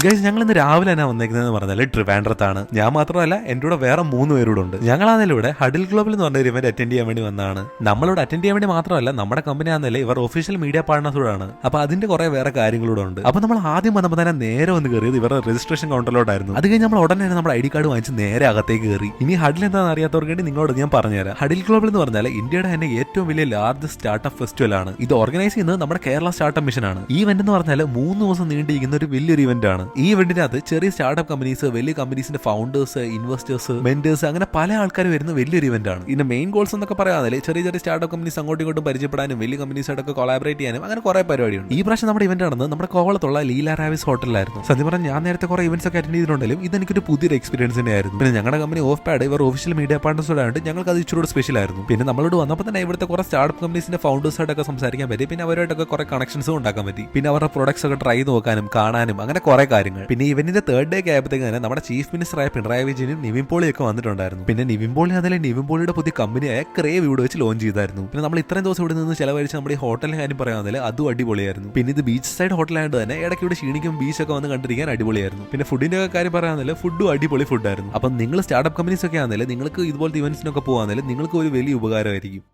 Guys ഞങ്ങൾ ഇന്ന് രാവിലെ തന്നെ വന്നേക്കുന്നതെന്ന് പറഞ്ഞാൽ ട്രിവാൻഡ്രത്താണ്. ഞാൻ മാത്രമല്ല എന്റെ കൂടെ വേറെ 3 പേരോട് ഉണ്ട്. ഞങ്ങളാണെങ്കിലും ഇവിടെ ഹഡിൽ ഗ്ലോബൽ എന്ന് പറഞ്ഞ ഒരു ഇവന്റ് അറ്റൻഡ് ചെയ്യാൻ വേണ്ടി വന്നതാണ്. നമ്മളിവിടെ അറ്റൻഡ് ചെയ്യാൻ വേണ്ടി മാത്രമല്ല നമ്മുടെ കമ്പനി ആണെന്നല്ലേ ഇവർ ഒഫീഷ്യൽ മീഡിയ പാർട്ണേഴ്സോടാണ്. അപ്പൊ അതിന്റെ കുറെ വേറെ കാര്യങ്ങളൂടെ ഉണ്ട്. അപ്പൊ നമ്മൾ ആദ്യം വന്നപ്പോൾ തന്നെ നേരെ വന്ന് കയറിയത് ഇവരുടെ രജിസ്ട്രേഷൻ കൗണ്ടറിലോട്ടായിരുന്നു. അത് കഴിഞ്ഞ് നമ്മൾ ഉടനെ തന്നെ നമ്മുടെ ID കാർഡ് വാങ്ങിച്ച് നേരെ അകത്തേക്ക് കയറി. ഇനി ഹഡിൽ എന്താണെന്ന് അറിയാത്തവർക്ക് വേണ്ടി നിങ്ങളോട് ഞാൻ പറഞ്ഞുതരാം. ഹഡിൽ ഗ്ലോബൽ എന്ന് പറഞ്ഞാൽ ഇന്ത്യയുടെ തന്നെ ഏറ്റവും വലിയ ലാർജസ്റ്റ് സ്റ്റാർട്ടപ്പ് ഫെസ്റ്റിവൽ ആണ്. ഇത് ഓർഗനൈസ് ചെയ്യുന്നത് നമ്മുടെ കേരള സ്റ്റാർട്ടപ്പ് മിഷൻ ആണ്. ഈ ഇവന്റ് എന്ന് പറഞ്ഞാൽ 3 ദിവസം നീണ്ടിരിക്കുന്ന ഒരു വലിയൊരു ഇവന്റ് ആണ്. ഈ ഇവന്റിനകത്ത് ചെറിയ സ്റ്റാർട്ടപ്പ് കമ്പനീസ്, വലിയ കമ്പനീസിന്റെ ഫൗണ്ടേഴ്സ്, ഇൻവെസ്റ്റേഴ്സ്, മെന്റേഴ്സ്, അങ്ങനെ പല ആൾക്കാർ വരുന്ന വലിയൊരു ഇവന്റ് ആണ്. ഇതിന്റെ മെയിൻ ഗോൾസ് എന്നൊക്കെ പറയാതെ ചെറിയ ചെറിയ സ്റ്റാർട്ടപ്പ് കമ്പനീസ് അങ്ങോട്ടും ഇങ്ങോട്ടും പരിചയപ്പെടാനും വലിയ കമ്പനീസായിട്ടൊക്കെ കൊളാബറേറ്റ് ചെയ്യാനും അങ്ങനെ കുറെ പരിപാടിയുണ്ട്. ഈ പ്രാവശ്യം നമ്മുടെ ഇവന്റ് നടന്നത് നമ്മുടെ കോവളത്തുള്ള ലീല റാവിസ് ഹോട്ടലിലായിരുന്നു. സത്യം പറഞ്ഞാൽ ഞാൻ നേരത്തെ കുറെ ഇവന്റ്സ് ഒക്കെ അറ്റൻഡ് ചെയ്തിട്ടുണ്ടെങ്കിലും ഇതെനിക്കൊരു പുതിയൊരു എക്സ്പീരിയൻസ് തന്നെയായിരുന്നു. പിന്നെ ഞങ്ങളുടെ കമ്പനി ഓഫ് പാഡ് ഇവർ ഒഫീഷ്യൽ മീഡിയ പാർട്ണേഴ്സോടായിട്ട് ഞങ്ങൾക്ക് അത് ഇച്ചിരി സ്പെഷ്യൽ ആയിരുന്നു. പിന്നെ നമ്മളോട് വന്നപ്പോൾ തന്നെ ഇവിടുത്തെ കുറെ സ്റ്റാർട്ടപ്പ് കമ്പനീസിന്റെ ഫൗണ്ടേഴ്സായിട്ടൊക്കെ സംസാരിക്കാൻ പറ്റി. പിന്നെ അവരായിട്ടൊക്കെ കുറെ കണക്ഷൻസും ഉണ്ടാക്കാൻ പറ്റി. പിന്നെ അവരുടെ പ്രൊഡക്ട്സ് ഒക്കെ ട്രൈ നോക്കാനും കാണാനും അങ്ങനെ കുറെ കാര്യങ്ങൾ. പിന്നെ ഇവന്റിന്റെ 3rd ഡേ ആയപ്പോഴത്തേക്ക് തന്നെ നമ്മുടെ ചീഫ് മിനിസ്റ്റർ ആയ പിണറായി വിജയനും നിവിൻ പോളിയൊക്കെ വന്നിട്ടുണ്ടായിരുന്നു. പിന്നെ നിവിൻ പോളി അതിലെ നിവിൻ പോളിയുടെ പുതിയ കമ്പനിയായ ക്രേവ് ഇവിടെ വെച്ച് ലോഞ്ച് ചെയ്തായിരുന്നു. പിന്നെ നമ്മൾ ഇത്രയും ദിവസം ഇവിടെ നിന്ന് ചെലവഴിച്ച് നമ്മുടെ ഈ ഹോട്ടലിന്റെ കാര്യം പറയാമെങ്കിൽ അതും അടിപൊളിയായിരുന്നു. പിന്നെ ഇത് ബീച്ച് സൈഡ് ഹോട്ടലായതുകൊണ്ട് തന്നെ ഇടയ്ക്ക് ഇവിടെ ക്ഷീണിക്കും ബീച്ചൊക്കെ വന്ന് കണ്ടിരിക്കാൻ അടിപൊളിയായിരുന്നു. പിന്നെ ഫുഡിന്റെ ഒക്കെ കാര്യം പറയാമെങ്കിൽ ഫുഡും അടിപൊളി ഫുഡായിരുന്നു. അപ്പം നിങ്ങൾ സ്റ്റാർട്ടപ്പ് കമ്പനീസ് ഒക്കെ ആണെങ്കിൽ നിങ്ങൾക്ക് ഇതുപോലത്തെ ഇവന്റ്സിനൊക്കെ പോകാമെങ്കിൽ നിങ്ങൾക്ക് ഒരു വലിയ ഉപകാരമായിരിക്കും.